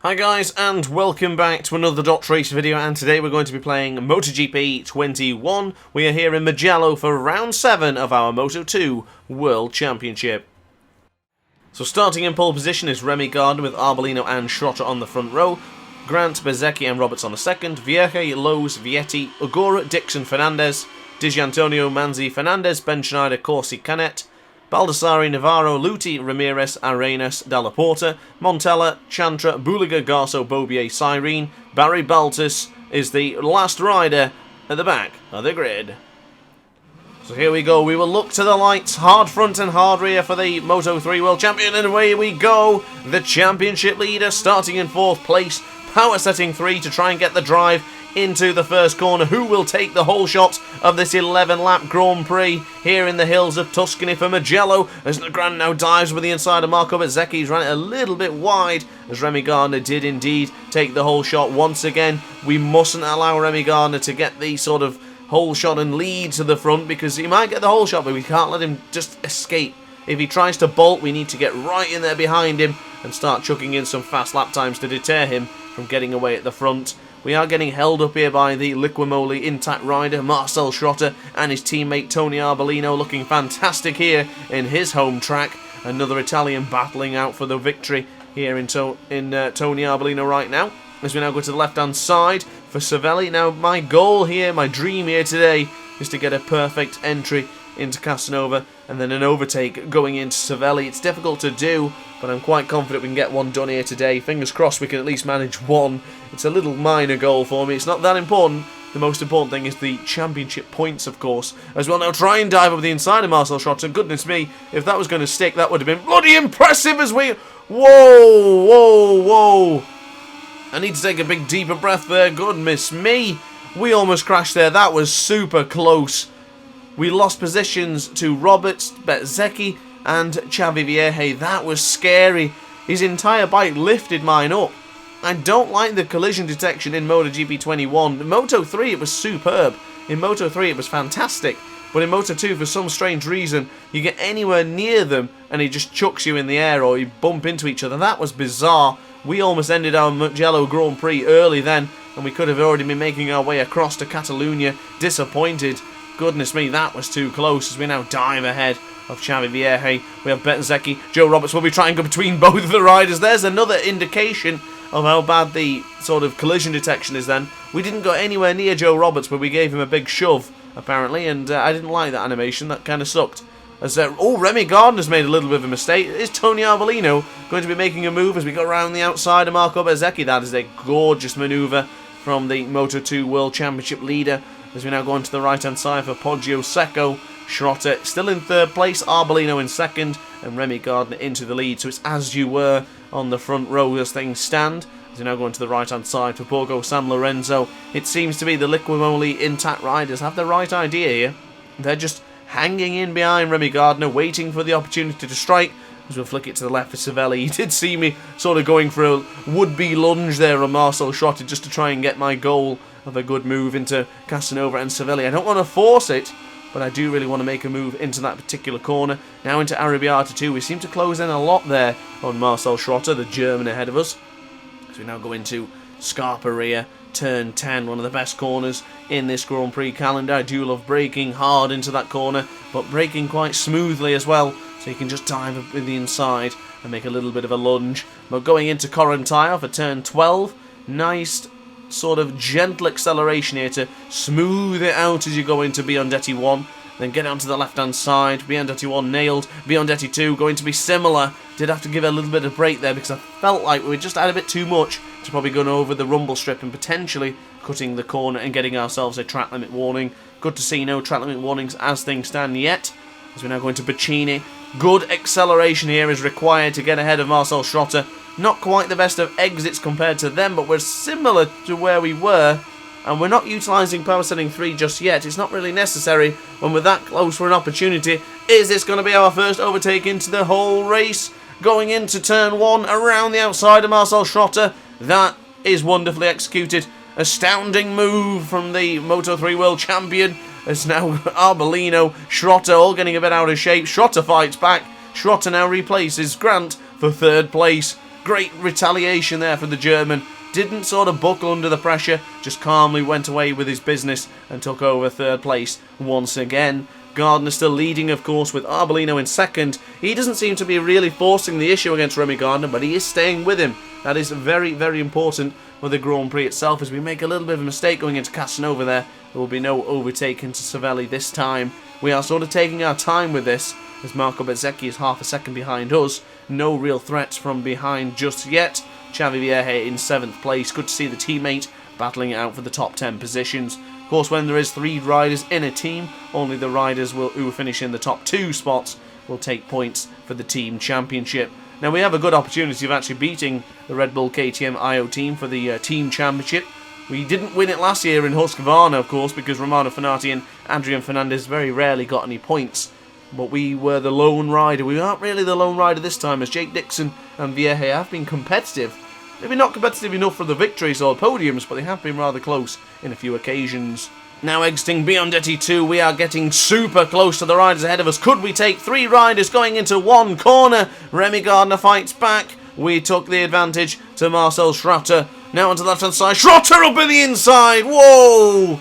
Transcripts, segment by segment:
Hi guys, and welcome back to another Dot Race video, and today we're going to be playing MotoGP 21. We are here in Mugello for round 7 of our Moto2 World Championship. So starting in pole position is Remy Gardner with Arbolino and Schrotter on the front row, Grant, Bezzecchi and Roberts on the second, Vierge, Lowe's, Vietti, Ogura, Dixon, Fernandez, Di Gianantonio, Manzi, Fernandez, Ben Schneider, Corsi, Canet, Baldassari, Navarro, Luti, Ramirez, Arenas, Dalla Porta, Montella, Chantra, Buliga, Garso, Bobier, Cyrene, Barry Baltus is the last rider at the back of the grid. So here we go, we will look to the lights, hard front and hard rear for the Moto3 World Champion, and away we go, the championship leader starting in 4th place, power setting 3 to try and get the drive into the first corner. Who will take the whole shot of this 11-lap Grand Prix here in the hills of Tuscany for Mugello, as Legrand now dives with the inside of Marco Bezzecchi. He's ran it a little bit wide, as Remy Gardner did indeed take the whole shot. Once again, we mustn't allow Remy Gardner to get the sort of whole shot and lead to the front, because he might get the whole shot, but we can't let him just escape. If he tries to bolt, we need to get right in there behind him and start chucking in some fast lap times to deter him from getting away at the front. We are getting held up here by the Liquimoli intact rider, Marcel Schrotter, and his teammate Tony Arbolino, looking fantastic here in his home track. Another Italian battling out for the victory here in Tony Arbolino right now. As we now go to the left-hand side for Cervelli. Now, my goal here, my dream here today, is to get a perfect entry into Casanova and then an overtake going into Cervelli. It's difficult to do, but I'm quite confident we can get one done here today. Fingers crossed we can at least manage one. It's a little minor goal for me. It's not that important. The most important thing is the championship points, of course. As well, now try and dive over the inside of Marcel Schrotter. Goodness me, if that was going to stick, that would have been bloody impressive as we... Whoa, whoa, whoa. I need to take a big deeper breath there. Goodness me. We almost crashed there. That was super close. We lost positions to Roberts, Bezzecchi and Xavi Vierge. That was scary. His entire bike lifted mine up. I don't like the collision detection in MotoGP 21. In Moto 3 it was superb. In Moto 3 it was fantastic. But in Moto 2, for some strange reason, you get anywhere near them and he just chucks you in the air or you bump into each other. That was bizarre. We almost ended our Mugello Grand Prix early then, and we could have already been making our way across to Catalunya. Disappointed. Goodness me, that was too close as we now dive ahead of Xavi Vierge. We have Bezzecchi. Joe Roberts will be trying to go between both of the riders. There's another indication of how bad the sort of collision detection is then. We didn't go anywhere near Joe Roberts, but we gave him a big shove, apparently, and I didn't like that animation. That kind of sucked. As Remy Gardner's made a little bit of a mistake. Is Tony Arbolino going to be making a move as we go around the outside of Marco Bezzecchi? That is a gorgeous manoeuvre from the Moto2 World Championship leader. As we now go on to the right-hand side for Poggio Secco. Schrotter still in 3rd place, Arbolino in 2nd, and Remy Gardner into the lead. So it's as you were on the front row as things stand. As we now go on to the right-hand side for Borgo San Lorenzo. It seems to be the Liquimoli intact riders have the right idea here. They're just hanging in behind Remy Gardner, waiting for the opportunity to strike. As we'll flick it to the left for Cervelli. He did see me sort of going for a would-be lunge there on Marcel Schrotter just to try and get my goal of a good move into Casanova and Cervelli. I don't want to force it, but I do really want to make a move into that particular corner. Now into Arrabbiata too. We seem to close in a lot there on Marcel Schrotter, the German ahead of us. So we now go into Scarperia, turn 10, one of the best corners in this Grand Prix calendar. I do love braking hard into that corner, but braking quite smoothly as well, so you can just dive up in the inside and make a little bit of a lunge. But going into Correntire for turn 12, nice sort of gentle acceleration here to smooth it out as you go into Biondetti 1. Then get onto the left-hand side. Biondetti 1 nailed. Biondetti 2 going to be similar. Did have to give it a little bit of break there because I felt like we just had a bit too much to probably going over the rumble strip and potentially cutting the corner and getting ourselves a track limit warning. Good to see no track limit warnings as things stand yet. As we're now going to Bacchini. Good acceleration here is required to get ahead of Marcel Schrotter. Not quite the best of exits compared to them, but we're similar to where we were. And we're not utilising power setting 3 just yet. It's not really necessary when we're that close for an opportunity. Is this going to be our first overtake into the whole race? Going into turn 1 around the outside of Marcel Schrotter. That is wonderfully executed. Astounding move from the Moto3 World Champion. As now Arbolino, Schrotter all getting a bit out of shape. Schrotter fights back. Schrotter now replaces Grant for 3rd place. Great retaliation there from the German. Didn't sort of buckle under the pressure, just calmly went away with his business and took over third place once again. Gardner still leading, of course, with Arbolino in second. He doesn't seem to be really forcing the issue against Remy Gardner, but he is staying with him. That is very, very important for the Grand Prix itself. As we make a little bit of a mistake going into Casanova there will be no overtaking to Cervelli this time. We are sort of taking our time with this, as Marco Bezzecchi is half a second behind us. No real threats from behind just yet. Xavi Vierge in 7th place. Good to see the teammate battling it out for the top 10 positions. Of course, when there is 3 riders in a team, only the riders who finish in the top 2 spots will take points for the team championship. Now, we have a good opportunity of actually beating the Red Bull KTM IO team for the team championship. We didn't win it last year in Husqvarna, of course, because Romano Fenati and Adrian Fernandez very rarely got any points. But we were the lone rider. We aren't really the lone rider this time, as Jake Dixon and Vierge have been competitive. Maybe not competitive enough for the victories or podiums, but they have been rather close in a few occasions. Now exiting Biondetti 2, we are getting super close to the riders ahead of us. Could we take 3 riders going into one corner? Remy Gardner fights back. We took the advantage to Marcel Schrotter. Now onto the left-hand side. Schrotter up in the inside. Whoa!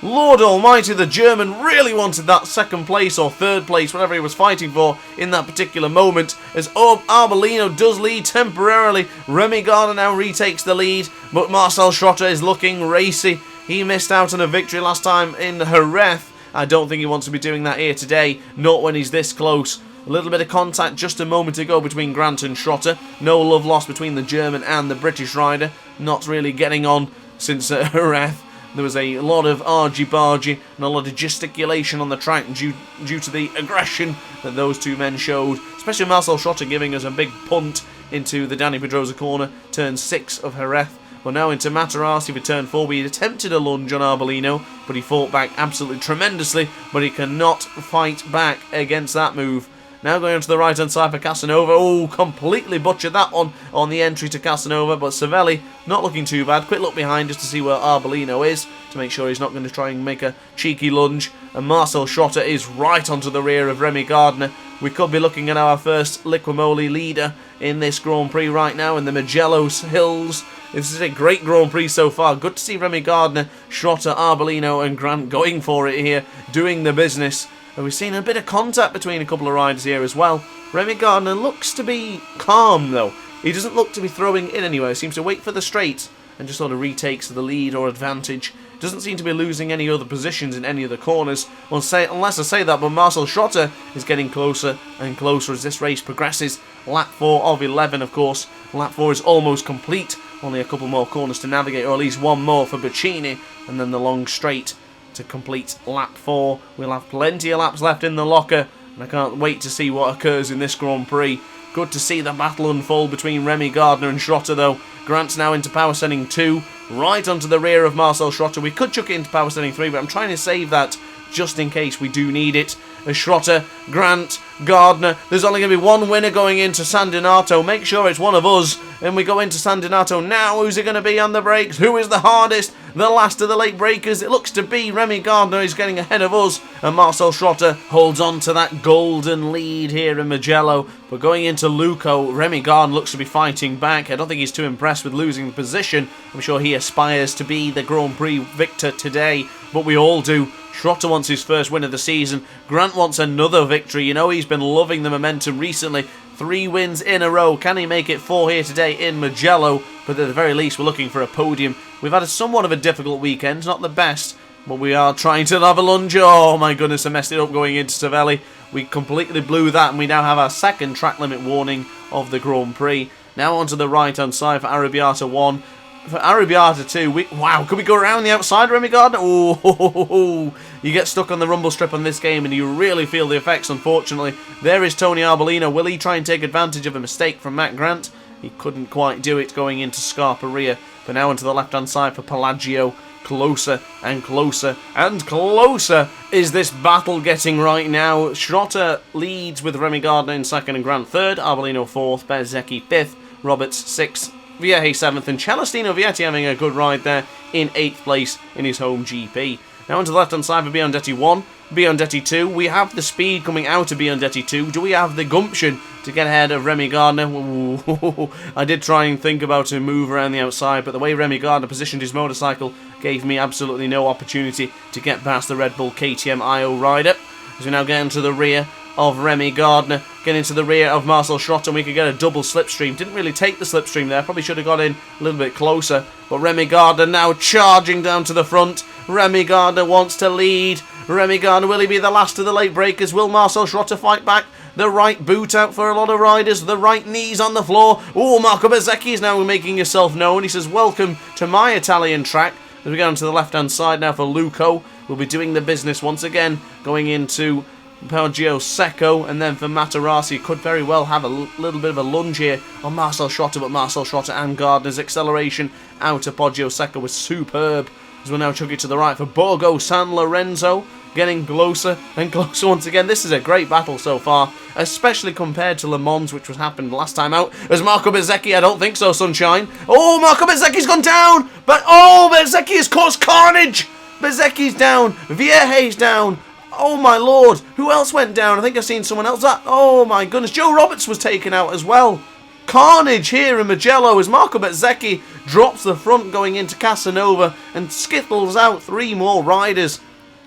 Lord almighty, the German really wanted that 2nd place or 3rd place, whatever he was fighting for in that particular moment, as Arbolino does lead temporarily. Remy Gardner now retakes the lead, but Marcel Schrotter is looking racy. He missed out on a victory last time in Jerez. I don't think he wants to be doing that here today, not when he's this close. A little bit of contact just a moment ago between Grant and Schrotter. No love lost between the German and the British rider. Not really getting on since Jerez. There was a lot of argy-bargy and a lot of gesticulation on the track due to the aggression that those two men showed. Especially Marcel Schrotter giving us a big punt into the Dani Pedrosa corner, turn 6 of Jerez. Well, now into Materassi for turn 4. We attempted a lunge on Arbolino, but he fought back absolutely tremendously, but he cannot fight back against that move. Now going on to the right-hand side for Casanova. Oh, completely butchered that one on the entry to Casanova, but Cervelli not looking too bad. Quick look behind just to see where Arbolino is, to make sure he's not going to try and make a cheeky lunge. And Marcel Schrotter is right onto the rear of Remy Gardner. We could be looking at our first Liquimoli leader in this Grand Prix right now in the Mugello Hills. This is a great Grand Prix so far. Good to see Remy Gardner, Schrotter, Arbolino and Grant going for it here, doing the business. And we've seen a bit of contact between a couple of riders here as well. Remy Gardner looks to be calm though. He doesn't look to be throwing in anywhere. He seems to wait for the straight and just sort of retakes the lead or advantage. Doesn't seem to be losing any other positions in any of the corners. Unless I say that, but Marcel Schrotter is getting closer and closer as this race progresses. Lap 4 of 11, of course. Lap 4 is almost complete. Only a couple more corners to navigate, or at least one more for Boccini, and then the long straight to complete lap 4. We'll have plenty of laps left in the locker, and I can't wait to see what occurs in this Grand Prix. Good to see the battle unfold between Remy Gardner and Schrotter though. Grant's now into power setting 2, right onto the rear of Marcel Schrotter. We could chuck it into power setting 3, but I'm trying to save that just in case we do need it. As Schrotter, Grant, Gardner, there's only going to be one winner going into San Donato. Make sure it's one of us. And we go into San Donato now. Who's it going to be on the brakes? Who is the hardest? The last of the late breakers. It looks to be Remy Gardner is getting ahead of us. And Marcel Schrotter holds on to that golden lead here in Mugello. But going into Luco, Remy Gardner looks to be fighting back. I don't think he's too impressed with losing the position. I'm sure he aspires to be the Grand Prix victor today. But we all do. Schrotter wants his first win of the season. Grant wants another victory. You know, he's been loving the momentum recently. 3 wins in a row. Can he make it 4 here today in Mugello? But at the very least, we're looking for a podium. We've had somewhat of a difficult weekend. Not the best, but we are trying to have a lunge. Oh my goodness, I messed it up going into Cervelli. We completely blew that, and we now have our second track limit warning of the Grand Prix. Now onto the right-hand side for Arrabbiata 1. For Arrabbiata 2, wow, could we go around the outside, Remy Gardner? Oh, you get stuck on the rumble strip on this game and you really feel the effects, unfortunately. There is Tony Arbolino. Will he try and take advantage of a mistake from Matt Grant? He couldn't quite do it going into Scarperia. But now onto the left-hand side for Pelagio. Closer and closer and closer is this battle getting right now. Schrotter leads with Remy Gardner in 2nd and Grant 3rd. Arbolino 4th. Bezzecchi 5th. Roberts 6th. Vierge 7th, and Celestino Vietti having a good ride there in 8th place in his home GP. Now onto the left-hand side for Biondetti 1, Biondetti 2. We have the speed coming out of Biondetti 2. Do we have the gumption to get ahead of Remy Gardner. Ooh, I did try and think about to move around the outside, but the way Remy Gardner positioned his motorcycle gave me absolutely no opportunity to get past the Red Bull KTM IO rider. As we now get into the rear of Remy Gardner, get into the rear of Marcel Schrotter, and we could get a double slipstream. Didn't really take the slipstream there, probably should have got in a little bit closer, but Remy Gardner now charging down to the front. Remy Gardner wants to lead. Remy Gardner, will he be the last of the late breakers? Will Marcel Schrotter fight back? The right boot out for a lot of riders, the right knees on the floor. Oh, Marco Bezzecchi is now making himself known. He says, welcome to my Italian track. As we go on to the left-hand side now for Luco, we'll be doing the business once again, going into Poggio Secco, and then for Materassi, could very well have a little bit of a lunge here on Marcel Schrotter, but Marcel Schrotter and Gardner's acceleration out of Poggio Secco was superb. As we'll now chuck it to the right for Borgo San Lorenzo, getting closer and closer once again. This is a great battle so far, especially compared to Le Mans, which was happened last time out. As Marco Bezzecchi, I don't think so, Sunshine. Oh, Marco Bezzecchi's gone down, but oh, Bezzecchi has caused carnage. Bezzecchi's down, Vierge's down. Oh my lord, who else went down? I think I've seen someone else. Oh my goodness, Joe Roberts was taken out as well. Carnage here in Mugello as Marco Bezzecchi drops the front going into Casanova and skittles out 3 more riders.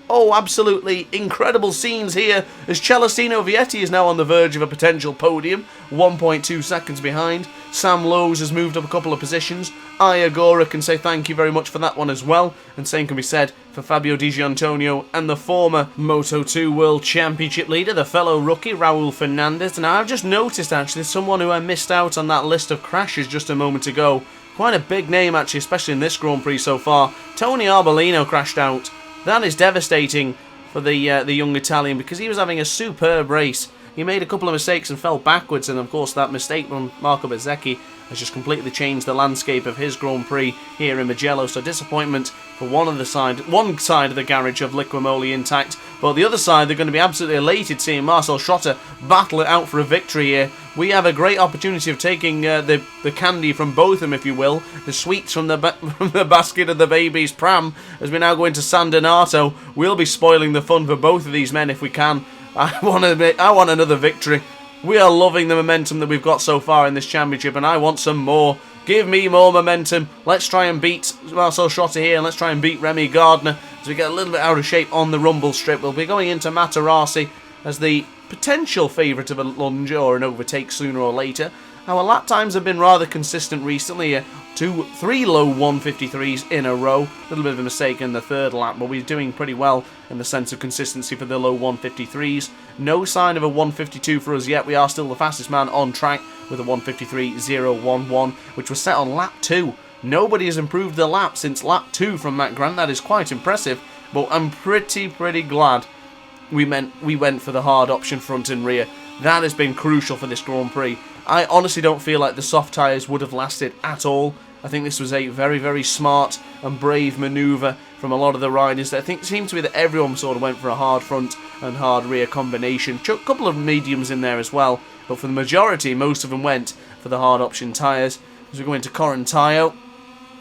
Oh, absolutely incredible scenes here as Celestino Vietti is now on the verge of a potential podium, 1.2 seconds behind. Sam Lowes has moved up a couple of positions. Iagora can say thank you very much for that one as well, and same can be said for Fabio Di Gianantonio and the former Moto2 World Championship leader, the fellow rookie Raul Fernandez. And I've just noticed actually someone who I missed out on that list of crashes just a moment ago. Quite a big name actually, especially in this Grand Prix so far. Tony Arbolino crashed out. That is devastating for the young Italian, because he was having a superb race. He made a couple of mistakes and fell backwards, and of course that mistake from Marco Bezzecchi has just completely changed the landscape of his Grand Prix here in Mugello. So disappointment for one side of the garage of Liquimoli intact, but the other side they're going to be absolutely elated seeing Marcel Schrotter battle it out for a victory here. We have a great opportunity of taking the candy from both of them, if you will, the sweets from the basket of the baby's pram. As we now go into San Donato, we'll be spoiling the fun for both of these men if we can. I want another victory. We are loving the momentum that we've got so far in this championship, and I want some more. Give me more momentum. Let's try and beat Marcel Schrotter here, and let's try and beat Remy Gardner as we get a little bit out of shape on the rumble strip. We'll be going into Materassi as the potential favourite of a lunge or an overtake sooner or later. Our lap times have been rather consistent recently. 3 low 153s in a row. A little bit of a mistake in the third lap, but we're doing pretty well in the sense of consistency for the low 153s. No sign of a 152 for us yet. We are still the fastest man on track with a 153.011, which was set on lap 2. Nobody has improved the lap since lap 2 from Matt Grant. That is quite impressive, but I'm pretty glad we went for the hard option front and rear. That has been crucial for this Grand Prix. I honestly don't feel like the soft tyres would have lasted at all. I think this was a very smart and brave manoeuvre from a lot of the riders. I think it seemed to be that everyone sort of went for a hard front and hard rear combination. A couple of mediums in there as well, but for the majority, most of them went for the hard option tyres. As we go into Corantaio,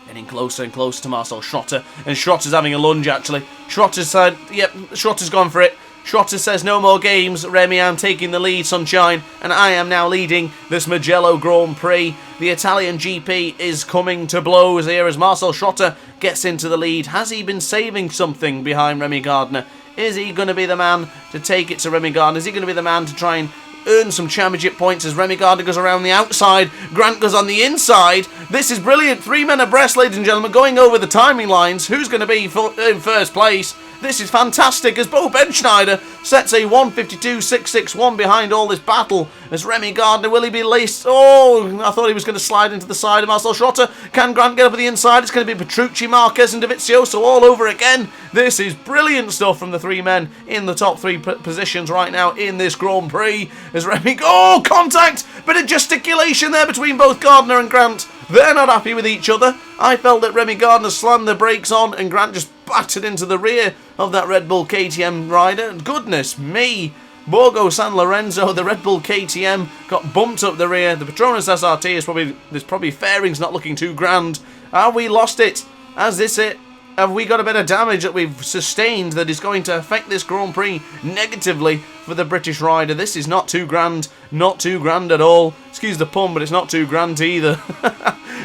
getting closer and closer to Marcel Schrotter, and Schrotter's having a lunge actually. Schrotter's said, yep, Schrotter's gone for it. Schrotter says, no more games, Remy, I'm taking the lead, sunshine, and I am now leading this Mugello Grand Prix. The Italian GP is coming to blows here as Marcel Schrotter gets into the lead. Has he been saving something behind Remy Gardner? Is he going to be the man to take it to Remy Gardner? Is he going to be the man to try and earn some championship points as Remy Gardner goes around the outside, Grant goes on the inside? This is brilliant. 3 men abreast, ladies and gentlemen, going over the timing lines. Who's going to be in first place? This is fantastic as Bo Benschneider sets a 152.661 behind all this battle. As Remy Gardner, will he be laced? Oh, I thought he was going to slide into the side of Marcel Schrotter. Can Grant get up at the inside? It's going to be Petrucci, Marquez and Dovizioso all over again. This is brilliant stuff from the 3 men in the top 3 positions right now in this Grand Prix. As Remy, oh, contact! Bit of gesticulation there between both Gardner and Grant. They're not happy with each other. I felt that Remy Gardner slammed the brakes on and Grant just battered into the rear of that Red Bull KTM rider. Goodness me. Borgo San Lorenzo, the Red Bull KTM, got bumped up the rear. The Petronas SRT is probably, there's probably fairings not looking too grand. We lost it. Is this it? have we got a bit of damage that we've sustained that is going to affect this Grand Prix negatively for the British rider? This is not too grand. Not too grand at all. Excuse the pun, but it's not too grand either.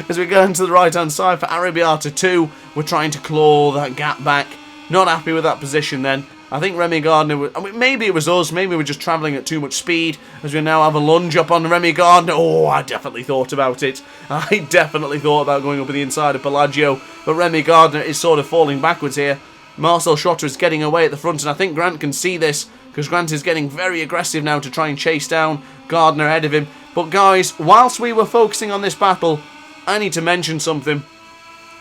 As we go into the right-hand side for Arrabbiata 2, we're trying to claw that gap back. Not happy with that position then. I think Remy Gardner, maybe it was us, maybe we're just travelling at too much speed, as we now have a lunge up on Remy Gardner. Oh, I definitely thought about it. I definitely thought about going up the inside of Pelagio, but Remy Gardner is sort of falling backwards here. Marcel Schotter is getting away at the front, and I think Grant can see this, because Grant is getting very aggressive now to try and chase down Gardner ahead of him. But guys, whilst we were focusing on this battle, I need to mention something.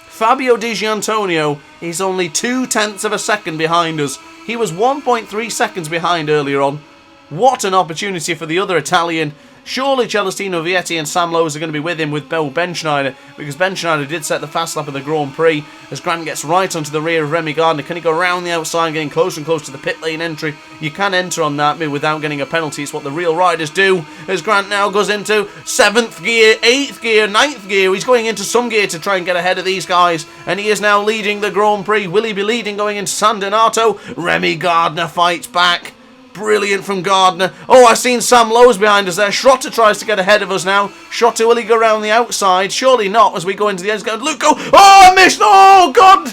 Fabio Di Giannantonio is only 0.2 of a second behind us. He was 1.3 seconds behind earlier on. What an opportunity for the other Italian. Surely Celestino Vietti and Sam Lowes are going to be with him with Ben Schneider, because Ben Schneider did set the fast lap of the Grand Prix as Grant gets right onto the rear of Remy Gardner. Can he go around the outside, getting closer and closer to the pit lane entry? You can enter on that without getting a penalty. It's what the real riders do, as Grant now goes into 7th gear, 8th gear, 9th gear. He's going into some gear to try and get ahead of these guys, and he is now leading the Grand Prix. Will he be leading going into San Donato? Remy Gardner fights back. Brilliant from Gardner. Oh, I've seen Sam Lowes behind us there. Schrotter tries to get ahead of us now. Schrotter, will he go around the outside? Surely not, as we go into the end. Luke, oh, I missed. Oh, God.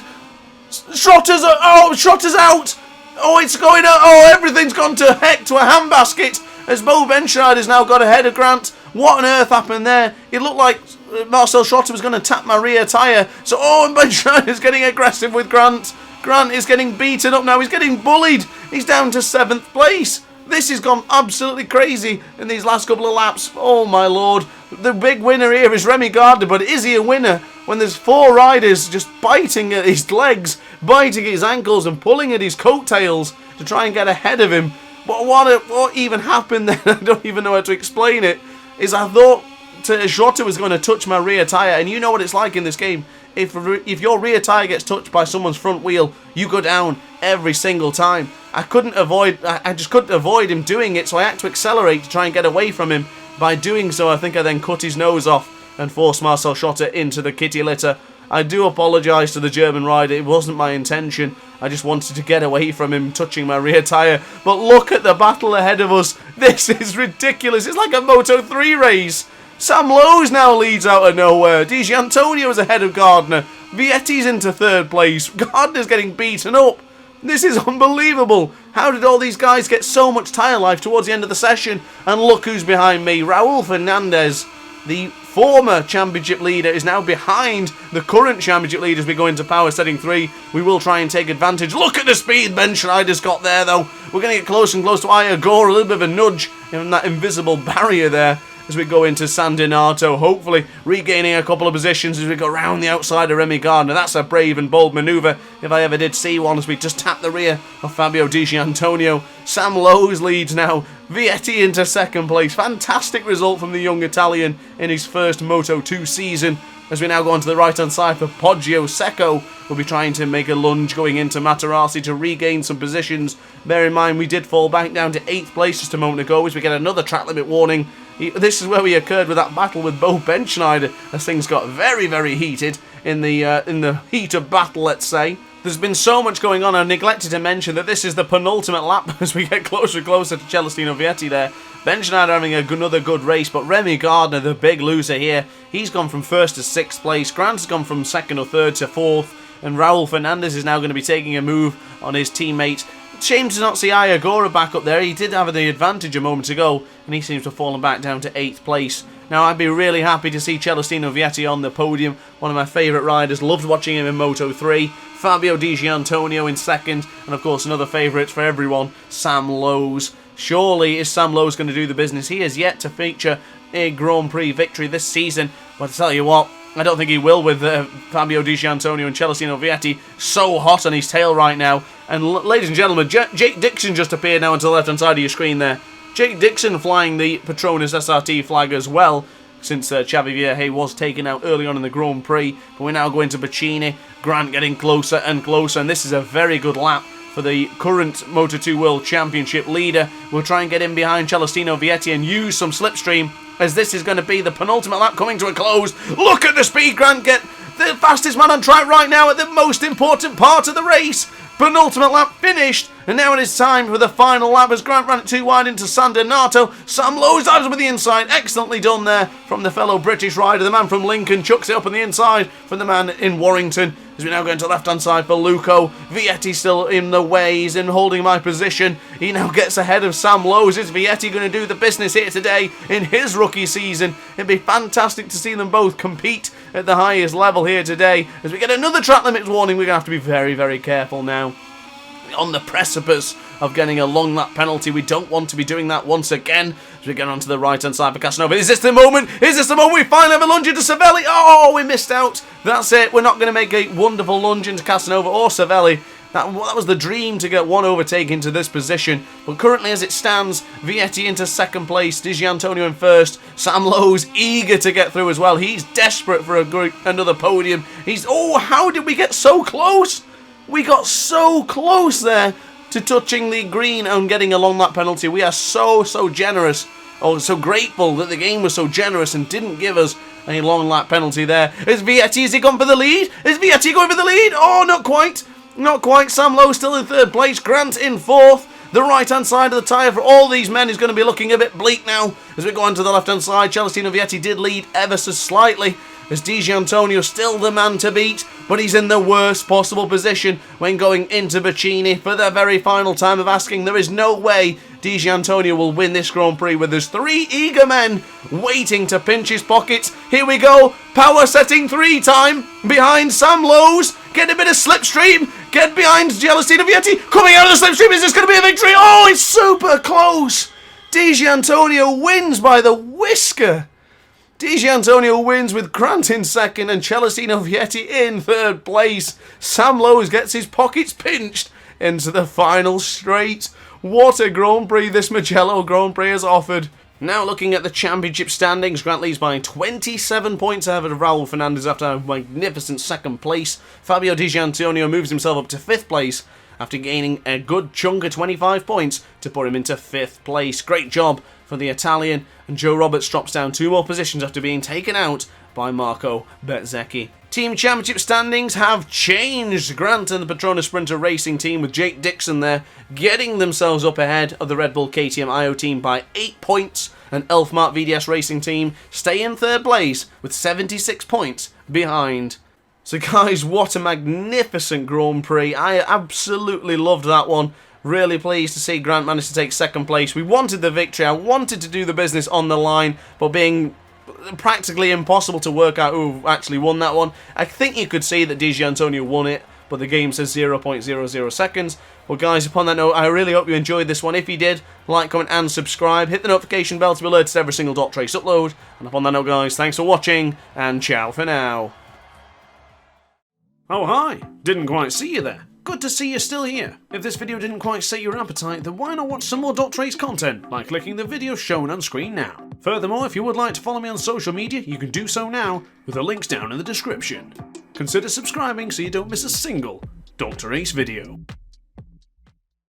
Schrotters out. Oh, it's going out. Oh, everything's gone to heck to a handbasket as Bo Benchard has now got ahead of Grant. What on earth happened there? It looked like Marcel Schrotter was going to tap my rear tyre. So, and Benchard is getting aggressive with Grant. Grant is getting beaten up now. He's getting bullied. He's down to 7th place. This has gone absolutely crazy in these last couple of laps. Oh, my Lord. The big winner here is Remy Gardner, but is he a winner when there's 4 riders just biting at his legs, biting at his ankles and pulling at his coattails to try and get ahead of him? But what even happened then? I don't even know how to explain it. Is I thought Schrotter was going to touch my rear tyre, and you know what it's like in this game. If your rear tyre gets touched by someone's front wheel, you go down every single time. I just couldn't avoid him doing it, so I had to accelerate to try and get away from him. By doing so, I think I then cut his nose off and forced Marcel Schotter into the kitty litter. I do apologise to the German rider, it wasn't my intention. I just wanted to get away from him touching my rear tyre. But look at the battle ahead of us. This is ridiculous. It's like a Moto 3 race. Sam Lowes now leads out of nowhere. Di Giannantonio is ahead of Gardner. Vietti's into 3rd place. Gardner's getting beaten up. This is unbelievable. How did all these guys get so much tyre life towards the end of the session? And look who's behind me. Raul Fernandez, the former championship leader, is now behind the current championship leader as we go into power setting 3. We will try and take advantage. Look at the speed Ben Schneider's got there, though. We're going to get close and close to Aya Gore. A little bit of a nudge in that invisible barrier there as we go into San Donato, hopefully regaining a couple of positions as we go round the outside of Remy Gardner. That's a brave and bold manoeuvre, if I ever did see one, as we just tap the rear of Fabio Di Giannantonio. Sam Lowes leads now. Vietti into 2nd place. Fantastic result from the young Italian in his first Moto 2 season. As we now go onto the right-hand side for Poggio Secco, we'll be trying to make a lunge going into Materassi to regain some positions. Bear in mind, we did fall back down to 8th place just a moment ago as we get another track limit warning. This is where we occurred with that battle with Bo Benchschneider, as things got very, very heated in the heat of battle, let's say. There's been so much going on, I neglected to mention that this is the penultimate lap as we get closer and closer to Celestino Vietti there. Benchschneider having another good race, but Remy Gardner, the big loser here, he's gone from 1st to 6th place. Grant's gone from 2nd or 3rd to 4th, and Raul Fernandez is now going to be taking a move on his teammate. Shame to not see Ayagora back up there. He did have the advantage a moment ago, and he seems to have fallen back down to 8th place. Now, I'd be really happy to see Celestino Vietti on the podium. One of my favourite riders. Loved watching him in Moto 3. Fabio Di Giannantonio in 2nd. And, of course, another favourite for everyone, Sam Lowes. Surely is Sam Lowes going to do the business? He has yet to feature a Grand Prix victory this season. But I tell you what, I don't think he will with Fabio Di Giannantonio and Celestino Vietti so hot on his tail right now. And ladies and gentlemen, Jake Dixon just appeared now onto the left-hand side of your screen there. Jake Dixon flying the Petronas SRT flag as well, since Xavi Vierge was taken out early on in the Grand Prix. But we're now going to Bacchini. Grant getting closer and closer, and this is a very good lap for the current Moto2 World Championship leader. We'll try and get in behind Celestino Vietti and use some slipstream, as this is going to be the penultimate lap coming to a close. Look at the speed Grant the fastest man on track right now at the most important part of the race. Penultimate lap finished, and now it is time for the final lap as Grant ran it too wide into San Donato. Sam Lowe's dives with the inside. Excellently done there from the fellow British rider. The man from Lincoln chucks it up on the inside from the man in Warrington. As we now go into left-hand side for Luco. Vietti still in the way. He's in holding my position. He now gets ahead of Sam Lowe's. Is Vietti going to do the business here today in his rookie season? It'd be fantastic to see them both compete at the highest level here today. As we get another track limits warning, we're going to have to be very, very careful now. On the precipice of getting a long lap penalty. We don't want to be doing that once again. As we get onto the right hand side for Casanova. Is this the moment? Is this the moment we finally have a lunge into Savelli? Oh, we missed out. That's it. We're not going to make a wonderful lunge into Casanova or Savelli. That was the dream, to get one overtake into this position. But currently as it stands, Vietti into second place, Di Gianantonio in first. Sam Lowe's eager to get through as well. He's desperate for another podium. Oh, how did we get so close? We got so close there to touching the green and getting a long lap penalty. We are so generous. Oh, so grateful that the game was so generous and didn't give us a long lap penalty there. Is he gone for the lead? Is Vietti going for the lead? Oh, not quite. Not quite. Sam Lowe still in third place. Grant in fourth. The right-hand side of the tyre for all these men is going to be looking a bit bleak now. As we go on to the left-hand side, Celestino Vietti did lead ever so slightly, as Di Gianantonio still the man to beat, but he's in the worst possible position when going into Bacchini for the very final time of asking. There is no way Di Gianantonio will win this Grand Prix with there's three eager men waiting to pinch his pockets. Here we go, power setting 3 time behind Sam Lowe's. Get a bit of slipstream, get behind Celestino Vietti, coming out of the slipstream. Is this going to be a victory? Oh, it's super close. Di Gianantonio wins by the whisker. Di Gianantonio wins with Grant in second and Celestino Vietti in third place. Sam Lowe's gets his pockets pinched into the final straight. What a Grand Prix this Mugello Grand Prix has offered. Now looking at the championship standings, Grant leads by 27 points ahead of Raul Fernandez after a magnificent second place. Fabio Di Gianantonio moves himself up to 5th place after gaining a good chunk of 25 points to put him into 5th place. Great job for the Italian, and Joe Roberts drops down 2 more positions after being taken out by Marco Bezzecchi. Team Championship standings have changed. Grant and the Petronas Sprinter Racing team with Jake Dixon there getting themselves up ahead of the Red Bull KTM IO team by 8 points, and Elfmart VDS Racing team stay in 3rd place with 76 points behind. So guys, what a magnificent Grand Prix. I absolutely loved that one. Really pleased to see Grant manage to take 2nd place. We wanted the victory. I wanted to do the business on the line, but being practically impossible to work out who actually won that one. I think you could see that Di Gianantonio won it, but the game says 0.00 seconds. Well guys, upon that note, I really hope you enjoyed this one. If you did, like, comment and subscribe. Hit the notification bell to be alerted to every single Dot Trace upload. And upon that note guys, thanks for watching, and ciao for now. Oh hi, didn't quite see you there. Good to see you're still here. If this video didn't quite set your appetite, then why not watch some more Dot Trace content by clicking the video shown on screen now. Furthermore, if you would like to follow me on social media, you can do so now with the links down in the description. Consider subscribing so you don't miss a single Dr. Ace video.